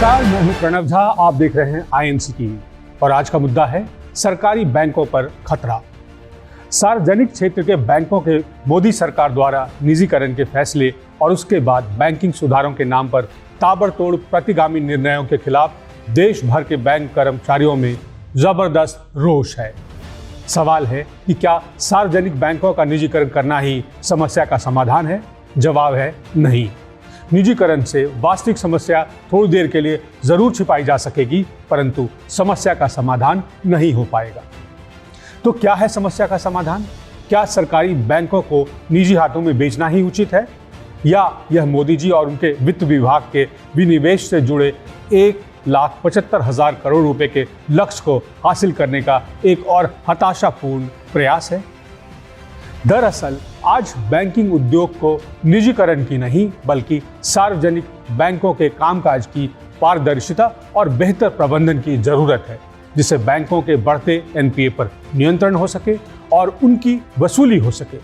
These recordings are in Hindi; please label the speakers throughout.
Speaker 1: नमस्कार, मैं हूं प्रणव झा। आप देख रहे हैं INC टीवी और आज का मुद्दा है सरकारी बैंकों पर खतरा। सार्वजनिक क्षेत्र के बैंकों के मोदी सरकार द्वारा निजीकरण के फैसले और उसके बाद बैंकिंग सुधारों के नाम पर ताबड़तोड़ प्रतिगामी निर्णयों के खिलाफ देश भर के बैंक कर्मचारियों में जबरदस्त रोष है। सवाल है कि क्या सार्वजनिक बैंकों का निजीकरण करना ही समस्या का समाधान है? जवाब है नहीं। निजीकरण से वास्तविक समस्या थोड़ी देर के लिए जरूर छिपाई जा सकेगी, परंतु समस्या का समाधान नहीं हो पाएगा। तो क्या है समस्या का समाधान? क्या सरकारी बैंकों को निजी हाथों में बेचना ही उचित है, या यह मोदी जी और उनके वित्त विभाग के विनिवेश से जुड़े 1,75,000 करोड़ रुपए के लक्ष्य को हासिल करने का एक और हताशापूर्ण प्रयास है? दरअसल आज बैंकिंग उद्योग को निजीकरण की नहीं बल्कि सार्वजनिक बैंकों के कामकाज की पारदर्शिता और बेहतर प्रबंधन की जरूरत है, जिससे बैंकों के बढ़ते NPA पर नियंत्रण हो सके और उनकी वसूली हो सके।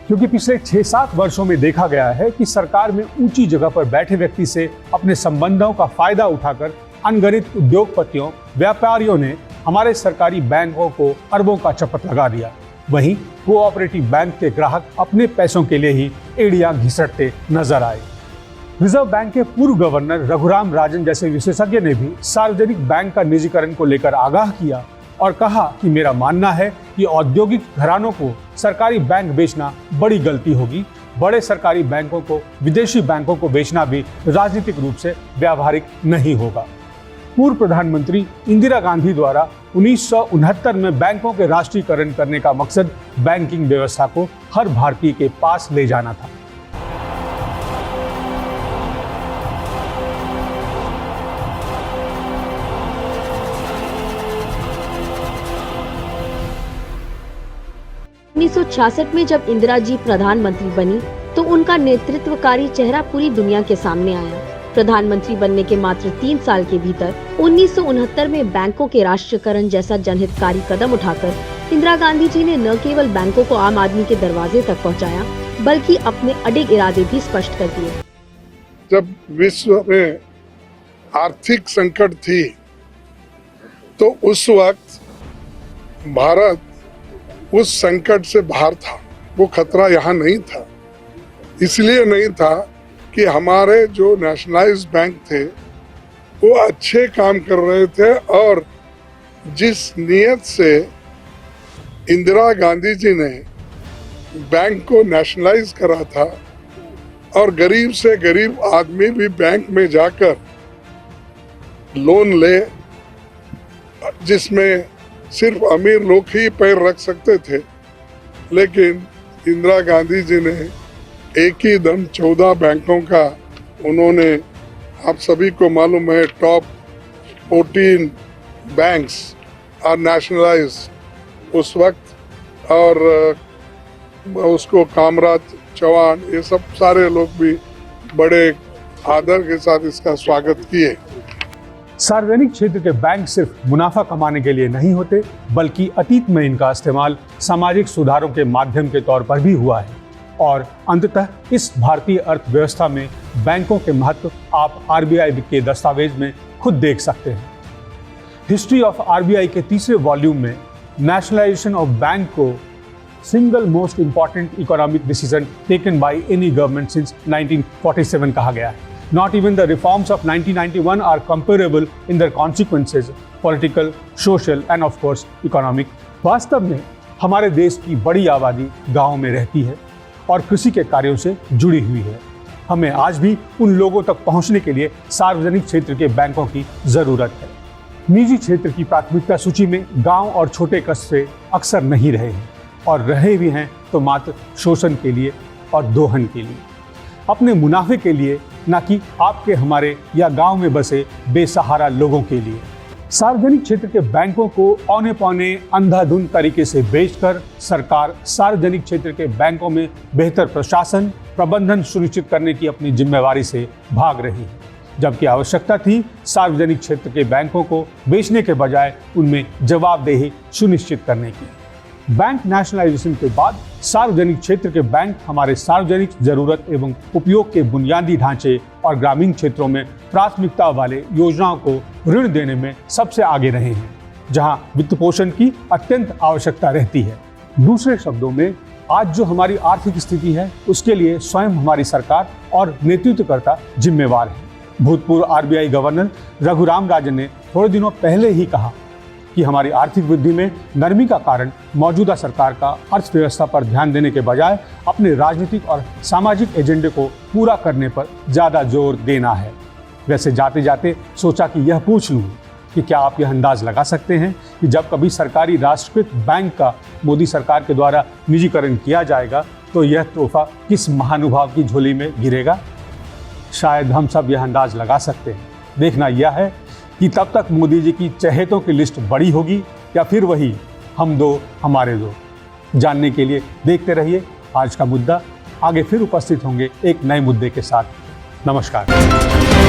Speaker 1: क्योंकि पिछले 6-7 वर्षों में देखा गया है कि सरकार में ऊंची जगह पर बैठे व्यक्ति से अपने संबंधों का फायदा उठाकर अनगिनत उद्योगपतियों, व्यापारियों ने हमारे सरकारी बैंकों को अरबों का चपत लगा दिया। वहीं कोऑपरेटिव बैंक के ग्राहक अपने पैसों के लिए ही एड़ियां घिसटते नजर आए। रिजर्व बैंक के पूर्व गवर्नर रघुराम राजन जैसे विशेषज्ञ ने भी सार्वजनिक बैंक का निजीकरण को लेकर आगाह किया और कहा कि मेरा मानना है कि औद्योगिक घरानों को सरकारी बैंक बेचना बड़ी गलती होगी। बड़े सरकारी बैंकों को विदेशी बैंकों को बेचना भी राजनीतिक रूप से व्यावहारिक नहीं होगा। पूर्व प्रधानमंत्री इंदिरा गांधी द्वारा 1969 में बैंकों के राष्ट्रीयकरण करने का मकसद बैंकिंग व्यवस्था को हर भारतीय के पास ले जाना था।
Speaker 2: में जब इंदिरा जी प्रधानमंत्री बनी तो उनका नेतृत्वकारी चेहरा पूरी दुनिया के सामने आया। प्रधानमंत्री बनने के मात्र 3 साल के भीतर 1969 में बैंकों के राष्ट्रीयकरण जैसा जनहितकारी कदम उठाकर इंदिरा गांधी जी ने न केवल बैंकों को आम आदमी के दरवाजे तक पहुंचाया, बल्कि अपने अडिग इरादे भी स्पष्ट कर दिए।
Speaker 3: जब विश्व में आर्थिक संकट थी तो उस वक्त भारत उस संकट से बाहर था। वो खतरा यहाँ नहीं था। इसलिए नहीं था कि हमारे जो नेशनलाइज्ड बैंक थे वो अच्छे काम कर रहे थे, और जिस नीयत से इंदिरा गांधी जी ने बैंक को नेशनलाइज करा था और गरीब से गरीब आदमी भी बैंक में जाकर लोन ले, जिसमें सिर्फ अमीर लोग ही पैर रख सकते थे, लेकिन इंदिरा गांधी जी ने एक ही दम 14 बैंकों का उन्होंने, आप सभी को मालूम है, टॉप 14 बैंक्स आर नेशनलाइज्ड उस वक्त, और उसको कामराज चौहान ये सब सारे लोग भी बड़े आदर के साथ इसका स्वागत किए।
Speaker 1: सार्वजनिक क्षेत्र के बैंक सिर्फ मुनाफा कमाने के लिए नहीं होते, बल्कि अतीत में इनका इस्तेमाल सामाजिक सुधारों के माध्यम के तौर पर भी हुआ है। और अंततः इस भारतीय अर्थव्यवस्था में बैंकों के महत्व आप RBI के दस्तावेज में खुद देख सकते हैं। हिस्ट्री ऑफ RBI के 3रे वॉल्यूम में नेशनलाइजेशन ऑफ बैंक को single most important economic decision taken by any government since 1947 कहा गया है। Not even the reforms of 1991 are comparable in their consequences, political, social and of course economic। वास्तव में हमारे देश की बड़ी आबादी गाँव में रहती है और कृषि के कार्यों से जुड़ी हुई है। हमें आज भी उन लोगों तक पहुंचने के लिए सार्वजनिक क्षेत्र के बैंकों की जरूरत है। निजी क्षेत्र की प्राथमिकता सूची में गांव और छोटे कस्बे अक्सर नहीं रहे हैं, और रहे भी हैं तो मात्र शोषण के लिए और दोहन के लिए, अपने मुनाफे के लिए, न कि आपके, हमारे या गांव में बसे बेसहारा लोगों के लिए। सार्वजनिक क्षेत्र के बैंकों को औने पौने अंधाधुंध तरीके से बेचकर सरकार सार्वजनिक क्षेत्र के बैंकों में बेहतर प्रशासन प्रबंधन सुनिश्चित करने की अपनी जिम्मेवारी से भाग रही है, जबकि आवश्यकता थी सार्वजनिक क्षेत्र के बैंकों को बेचने के बजाय उनमें जवाबदेही सुनिश्चित करने की। बैंक नेशनलाइजेशन के बाद सार्वजनिक क्षेत्र के बैंक हमारे सार्वजनिक जरूरत एवं उपयोग के बुनियादी ढांचे और ग्रामीण क्षेत्रों में प्राथमिकता वाले योजनाओं को ऋण देने में सबसे आगे रहे हैं, जहां वित्त पोषण की अत्यंत आवश्यकता रहती है। दूसरे शब्दों में, आज जो हमारी आर्थिक स्थिति है उसके लिए स्वयं हमारी सरकार और नेतृत्वकर्ता जिम्मेवार है। भूतपूर्व आरबीआई गवर्नर रघुराम राजन ने थोड़े दिनों पहले ही कहा कि हमारी आर्थिक वृद्धि में नरमी का कारण मौजूदा सरकार का अर्थव्यवस्था पर ध्यान देने के बजाय अपने राजनीतिक और सामाजिक एजेंडे को पूरा करने पर ज़्यादा जोर देना है। वैसे जाते जाते सोचा कि यह पूछ लूँ कि क्या आप यह अंदाज लगा सकते हैं कि जब कभी सरकारी राष्ट्रीयकृत बैंक का मोदी सरकार के द्वारा निजीकरण किया जाएगा तो यह तोहफा किस महानुभाव की झोली में गिरेगा? शायद हम सब यह अंदाज लगा सकते हैं। देखना यह है कि तब तक मोदी जी की चहेतों की लिस्ट बड़ी होगी या फिर वही हम दो हमारे दो। जानने के लिए देखते रहिए आज का मुद्दा। आगे फिर उपस्थित होंगे एक नए मुद्दे के साथ। नमस्कार।